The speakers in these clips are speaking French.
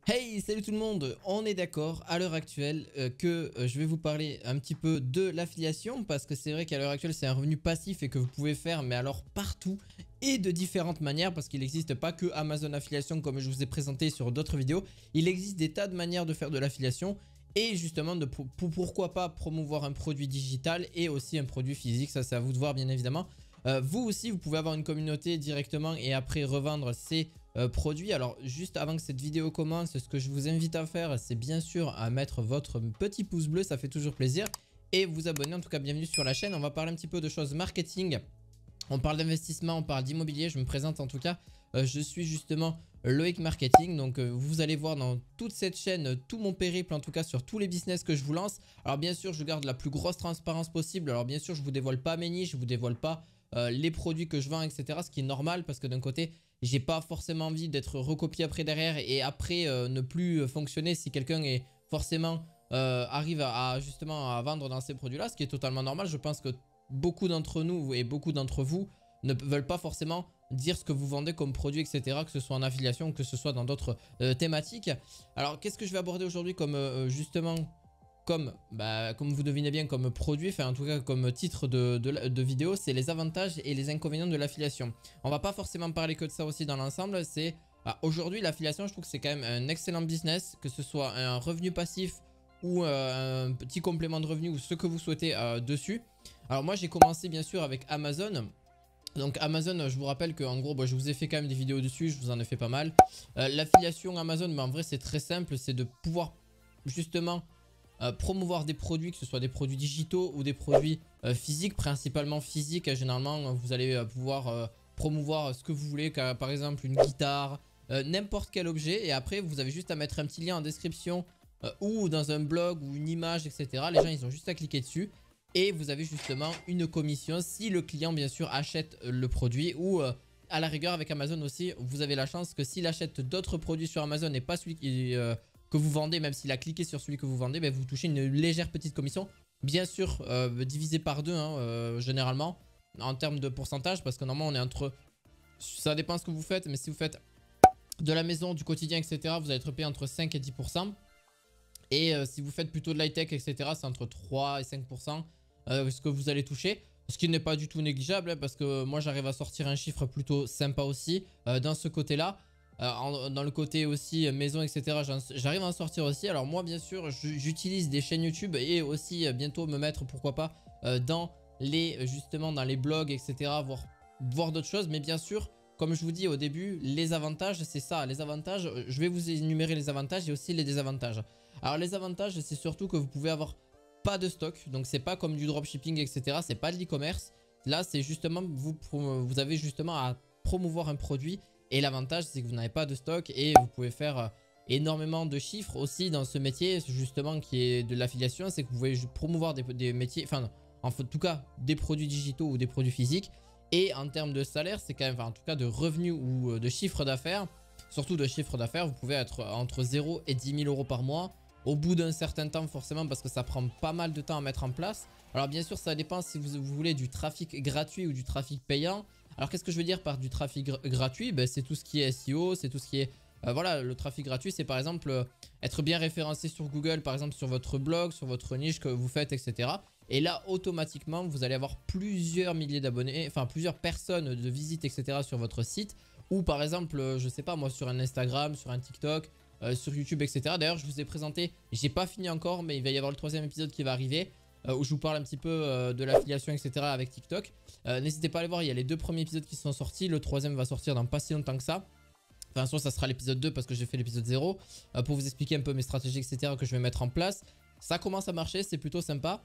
Hey, salut tout le monde, on est d'accord à l'heure actuelle que je vais vous parler un petit peu de l'affiliation parce que c'est vrai qu'à l'heure actuelle c'est un revenu passif et que vous pouvez faire mais alors partout et de différentes manières parce qu'il n'existe pas que Amazon Affiliation comme je vous ai présenté sur d'autres vidéos. Il existe des tas de manières de faire de l'affiliation et justement de pourquoi pas promouvoir un produit digital et aussi un produit physique, ça c'est à vous de voir bien évidemment. Vous aussi vous pouvez avoir une communauté directement et après revendre ces produits. Alors juste avant que cette vidéo commence, ce que je vous invite à faire, c'est bien sûr à mettre votre petit pouce bleu, ça fait toujours plaisir, et vous abonner. En tout cas, bienvenue sur la chaîne. On va parler un petit peu de choses marketing, on parle d'investissement, on parle d'immobilier. Je me présente en tout cas, je suis justement Loïc Marketing. Donc vous allez voir dans toute cette chaîne tout mon périple, en tout cas sur tous les business que je vous lance. Alors bien sûr je garde la plus grosse transparence possible. Alors bien sûr je vous dévoile pas mes niches, je vous dévoile pas les produits que je vends, etc. Ce qui est normal parce que d'un côté j'ai pas forcément envie d'être recopié après derrière et après ne plus fonctionner si quelqu'un est forcément arrive à justement à vendre dans ces produits là, ce qui est totalement normal. Je pense que beaucoup d'entre nous et beaucoup d'entre vous ne veulent pas forcément dire ce que vous vendez comme produit, etc. Que ce soit en affiliation, que ce soit dans d'autres thématiques. Alors qu'est-ce que je vais aborder aujourd'hui comme justement comme vous devinez bien comme produit, enfin en tout cas comme titre de vidéo, c'est les avantages et les inconvénients de l'affiliation. On va pas forcément parler que de ça aussi dans l'ensemble, c'est aujourd'hui l'affiliation, je trouve que c'est quand même un excellent business, que ce soit un revenu passif ou un petit complément de revenu ou ce que vous souhaitez dessus. Alors moi j'ai commencé bien sûr avec Amazon. Donc Amazon, je vous rappelle qu'en gros je vous ai fait quand même des vidéos dessus, je vous en ai fait pas mal. L'affiliation Amazon, en vrai c'est très simple, c'est de pouvoir justement promouvoir des produits, que ce soit des produits digitaux ou des produits physiques, principalement physiques. Généralement vous allez pouvoir promouvoir ce que vous voulez, par exemple une guitare, n'importe quel objet, et après vous avez juste à mettre un petit lien en description ou dans un blog ou une image, etc. Les gens ils ont juste à cliquer dessus et vous avez justement une commission si le client bien sûr achète le produit, ou à la rigueur avec Amazon aussi vous avez la chance que s'il achète d'autres produits sur Amazon et pas celui que vous vendez, même s'il a cliqué sur celui que vous vendez, vous touchez une légère petite commission, bien sûr divisé par deux généralement en termes de pourcentage, parce que normalement on est entre, ça dépend ce que vous faites, mais si vous faites de la maison, du quotidien, etc., vous allez être payé entre 5 et 10%. Et si vous faites plutôt de l'high-tech, etc., c'est entre 3 et 5% ce que vous allez toucher. Ce qui n'est pas du tout négligeable, parce que moi j'arrive à sortir un chiffre plutôt sympa aussi dans ce côté-là. Dans le côté aussi maison, etc., j'arrive à en sortir aussi. Alors moi bien sûr j'utilise des chaînes YouTube et aussi bientôt me mettre pourquoi pas dans les justement dans les blogs, etc., voir d'autres choses. Mais bien sûr comme je vous dis au début, les avantages c'est ça. Les avantages, je vais vous énumérer les avantages et aussi les désavantages. Alors les avantages c'est surtout que vous pouvez avoir pas de stock, donc c'est pas comme du dropshipping, etc. C'est pas de l'e-commerce. Là c'est justement vous avez justement à promouvoir un produit, et l'avantage c'est que vous n'avez pas de stock et vous pouvez faire énormément de chiffres aussi dans ce métier justement qui est de l'affiliation. C'est que vous pouvez promouvoir des métiers, enfin en tout cas des produits digitaux ou des produits physiques. Et en termes de salaire c'est quand même, enfin, en tout cas de revenus ou de chiffre d'affaires, surtout de chiffre d'affaires, vous pouvez être entre 0 et 10 000 euros par mois au bout d'un certain temps, forcément, parce que ça prend pas mal de temps à mettre en place. Alors bien sûr ça dépend si vous voulez du trafic gratuit ou du trafic payant. Alors qu'est-ce que je veux dire par du trafic gratuit? C'est tout ce qui est SEO, c'est tout ce qui est voilà, le trafic gratuit c'est par exemple être bien référencé sur Google, par exemple sur votre blog, sur votre niche que vous faites, etc. Et là automatiquement vous allez avoir plusieurs milliers d'abonnés, enfin plusieurs personnes de visite, etc. sur votre site. Ou par exemple je sais pas moi, sur un Instagram, sur un TikTok, sur YouTube, etc. D'ailleurs je vous ai présenté, j'ai pas fini encore mais il va y avoir le troisième épisode qui va arriver où je vous parle un petit peu de l'affiliation, etc. avec TikTok. N'hésitez pas à aller voir, il y a les deux premiers épisodes qui sont sortis, le troisième va sortir dans pas si longtemps que ça. Enfin soit ça sera l'épisode 2 parce que j'ai fait l'épisode 0 pour vous expliquer un peu mes stratégies, etc. que je vais mettre en place. Ça commence à marcher, c'est plutôt sympa.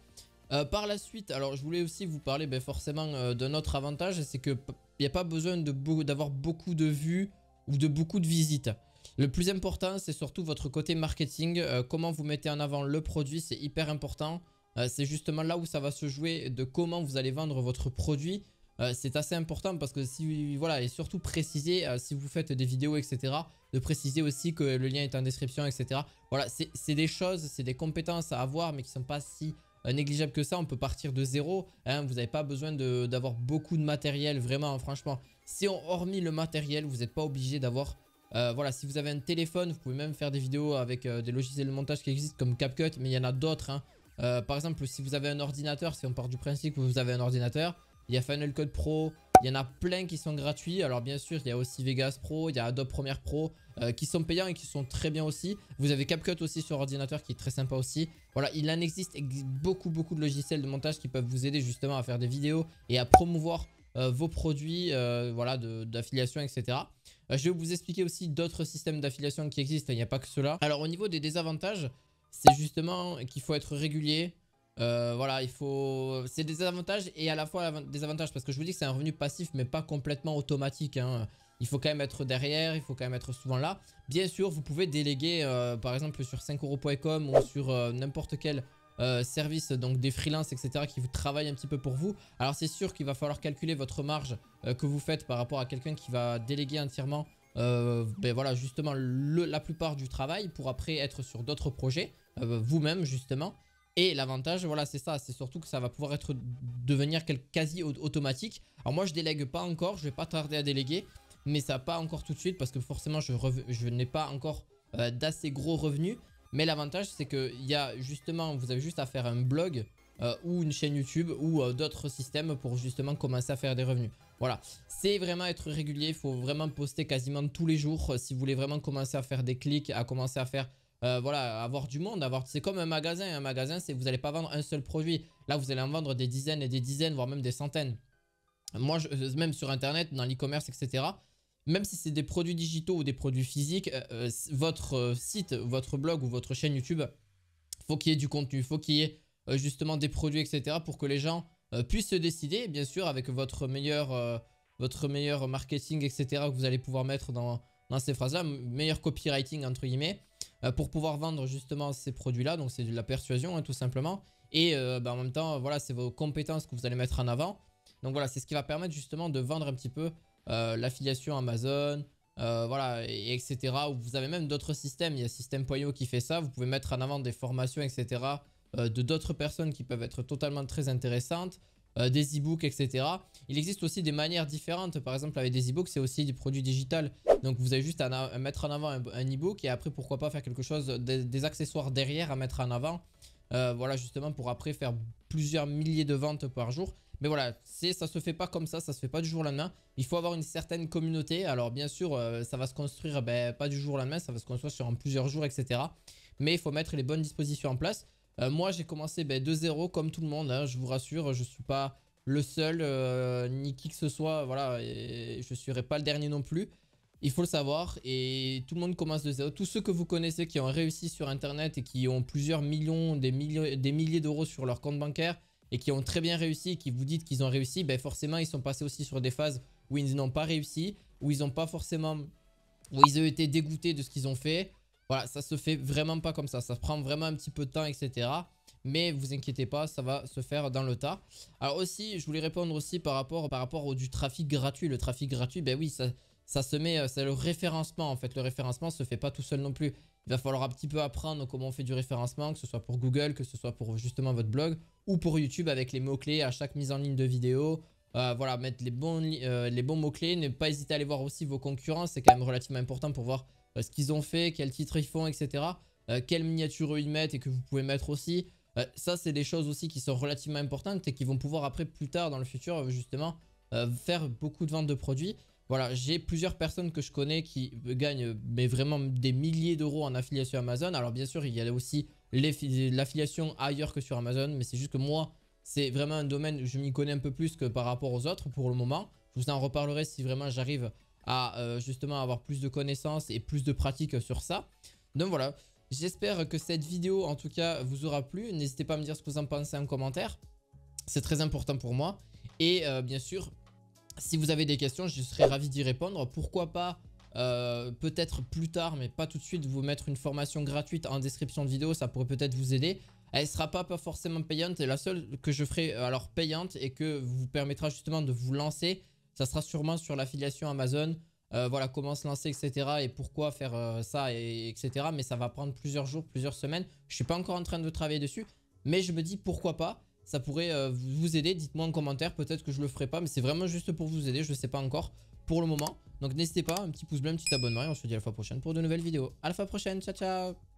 Par la suite, alors je voulais aussi vous parler forcément d'un autre avantage, c'est qu'il n'y a pas besoin d'avoir beaucoup de vues ou de beaucoup de visites. Le plus important c'est surtout votre côté marketing, comment vous mettez en avant le produit, c'est hyper important. C'est justement là où ça va se jouer de comment vous allez vendre votre produit. C'est assez important parce que si voilà, et surtout préciser si vous faites des vidéos, etc., de préciser aussi que le lien est en description, etc. Voilà, c'est des choses, c'est des compétences à avoir mais qui ne sont pas si négligeables que ça. On peut partir de zéro, hein, vous n'avez pas besoin d'avoir beaucoup de matériel, vraiment franchement. Si hormis le matériel, vous n'êtes pas obligé d'avoir Voilà, si vous avez un téléphone, vous pouvez même faire des vidéos avec des logiciels de montage qui existent comme CapCut, mais il y en a d'autres, hein. Par exemple, si vous avez un ordinateur, si on part du principe que vous avez un ordinateur, il y a Final Cut Pro, il y en a plein qui sont gratuits. Alors bien sûr, il y a aussi Vegas Pro, il y a Adobe Premiere Pro qui sont payants et qui sont très bien aussi. Vous avez CapCut aussi sur ordinateur qui est très sympa aussi. Voilà, il en existe beaucoup de logiciels de montage qui peuvent vous aider justement à faire des vidéos et à promouvoir vos produits voilà, d'affiliation, etc. Je vais vous expliquer aussi d'autres systèmes d'affiliation qui existent, il n'y a pas que cela. Alors au niveau des désavantages, c'est justement qu'il faut être régulier. Voilà, c'est des avantages et à la fois des avantages parce que je vous dis que c'est un revenu passif mais pas complètement automatique, hein. Il faut quand même être derrière, il faut quand même être souvent là. Bien sûr, vous pouvez déléguer par exemple sur 5€.com ou sur n'importe quel service, donc des freelances, etc. qui vous travaillent un petit peu pour vous. Alors c'est sûr qu'il va falloir calculer votre marge que vous faites par rapport à quelqu'un qui va déléguer entièrement ben voilà, justement la plupart du travail pour après être sur d'autres projets vous-même justement. Et l'avantage, voilà, c'est ça, c'est surtout que ça va pouvoir devenir quasi automatique. Alors moi je délègue pas encore, je vais pas tarder à déléguer, mais ça pas encore tout de suite parce que forcément je n'ai pas encore d'assez gros revenus. Mais l'avantage c'est que il y a justement, vous avez juste à faire un blog ou une chaîne YouTube ou d'autres systèmes pour justement commencer à faire des revenus. Voilà, c'est vraiment être régulier, il faut vraiment poster quasiment tous les jours si vous voulez vraiment commencer à faire des clics, à commencer à faire voilà, avoir du monde, c'est comme un magasin, c'est vous n'allez pas vendre un seul produit, là vous allez en vendre des dizaines et des dizaines, voire même des centaines. Moi, même sur internet, dans l'e-commerce, etc., même si c'est des produits digitaux ou des produits physiques, votre site, votre blog ou votre chaîne YouTube, faut qu'il y ait du contenu, faut qu'il y ait justement des produits, etc. pour que les gens puissent se décider, bien sûr, avec votre meilleur marketing, etc. que vous allez pouvoir mettre dans ces phrases-là, meilleur copywriting, entre guillemets, pour pouvoir vendre justement ces produits-là. Donc, c'est de la persuasion, hein, tout simplement. Et en même temps, voilà, c'est vos compétences que vous allez mettre en avant. Donc, voilà, c'est ce qui va permettre justement de vendre un petit peu l'affiliation Amazon, voilà, etc. Ou vous avez même d'autres systèmes. Il y a System.io qui fait ça. Vous pouvez mettre en avant des formations, etc. De d'autres personnes qui peuvent être totalement très intéressantes. Des e-books, etc. Il existe aussi des manières différentes. Par exemple, avec des e-books, c'est aussi des produits digitaux. Donc, vous avez juste à mettre en avant un e-book et après, pourquoi pas faire quelque chose, des accessoires derrière à mettre en avant. Voilà, justement, pour après faire plusieurs milliers de ventes par jour. Mais voilà, ça se fait pas comme ça se fait pas du jour au lendemain. Il faut avoir une certaine communauté. Alors, bien sûr, ça va se construire pas du jour au lendemain, ça va se construire sur plusieurs jours, etc. Mais il faut mettre les bonnes dispositions en place. Moi j'ai commencé de zéro comme tout le monde, hein, je vous rassure, je suis pas le seul ni qui que ce soit, voilà, et je ne serai pas le dernier non plus. Il faut le savoir et tout le monde commence de zéro. Tous ceux que vous connaissez qui ont réussi sur internet et qui ont plusieurs millions, des milliers d'euros sur leur compte bancaire et qui ont très bien réussi et qui vous dites qu'ils ont réussi, forcément ils sont passés aussi sur des phases où ils n'ont pas réussi, où ils n'ont pas forcément, où ils ont été dégoûtés de ce qu'ils ont fait. Voilà, ça se fait vraiment pas comme ça prend vraiment un petit peu de temps, etc. Mais vous inquiétez pas, ça va se faire dans le tas. Alors aussi, je voulais répondre aussi par rapport au du trafic gratuit. Le trafic gratuit, oui, ça se met, c'est le référencement en fait. Le référencement se fait pas tout seul non plus. Il va falloir un petit peu apprendre comment on fait du référencement, que ce soit pour Google, que ce soit pour justement votre blog ou pour YouTube avec les mots-clés à chaque mise en ligne de vidéo. Voilà, mettre les bons mots-clés, ne pas hésiter à aller voir aussi vos concurrents, c'est quand même relativement important pour voir ce qu'ils ont fait, quels titres ils font, etc. Quelle miniature ils mettent et que vous pouvez mettre aussi. Ça, c'est des choses aussi qui sont relativement importantes et qui vont pouvoir après plus tard dans le futur justement faire beaucoup de ventes de produits. Voilà, j'ai plusieurs personnes que je connais qui gagnent vraiment des milliers d'euros en affiliation Amazon. Alors bien sûr, il y a aussi l'affiliation ailleurs que sur Amazon, mais c'est juste que moi, c'est vraiment un domaine où je m'y connais un peu plus que par rapport aux autres pour le moment. Je vous en reparlerai si vraiment j'arrive à justement avoir plus de connaissances et plus de pratique sur ça. Donc voilà, j'espère que cette vidéo en tout cas vous aura plu. N'hésitez pas à me dire ce que vous en pensez en commentaire. C'est très important pour moi. Et bien sûr, si vous avez des questions, je serai ravi d'y répondre. Pourquoi pas peut-être plus tard, mais pas tout de suite, vous mettre une formation gratuite en description de vidéo. Ça pourrait peut-être vous aider. Elle ne sera pas forcément payante. Et la seule que je ferai alors payante et que vous permettra justement de vous lancer, ça sera sûrement sur l'affiliation Amazon. Voilà, comment se lancer, etc. Et pourquoi faire ça, etc. Mais ça va prendre plusieurs jours, plusieurs semaines. Je ne suis pas encore en train de travailler dessus. Mais je me dis pourquoi pas. Ça pourrait vous aider. Dites-moi en commentaire. Peut-être que je le ferai pas. Mais c'est vraiment juste pour vous aider. Je ne sais pas encore. pour le moment. Donc n'hésitez pas, un petit pouce bleu, un petit abonnement et on se dit à la fois prochaine pour de nouvelles vidéos. À la fois prochaine, ciao ciao.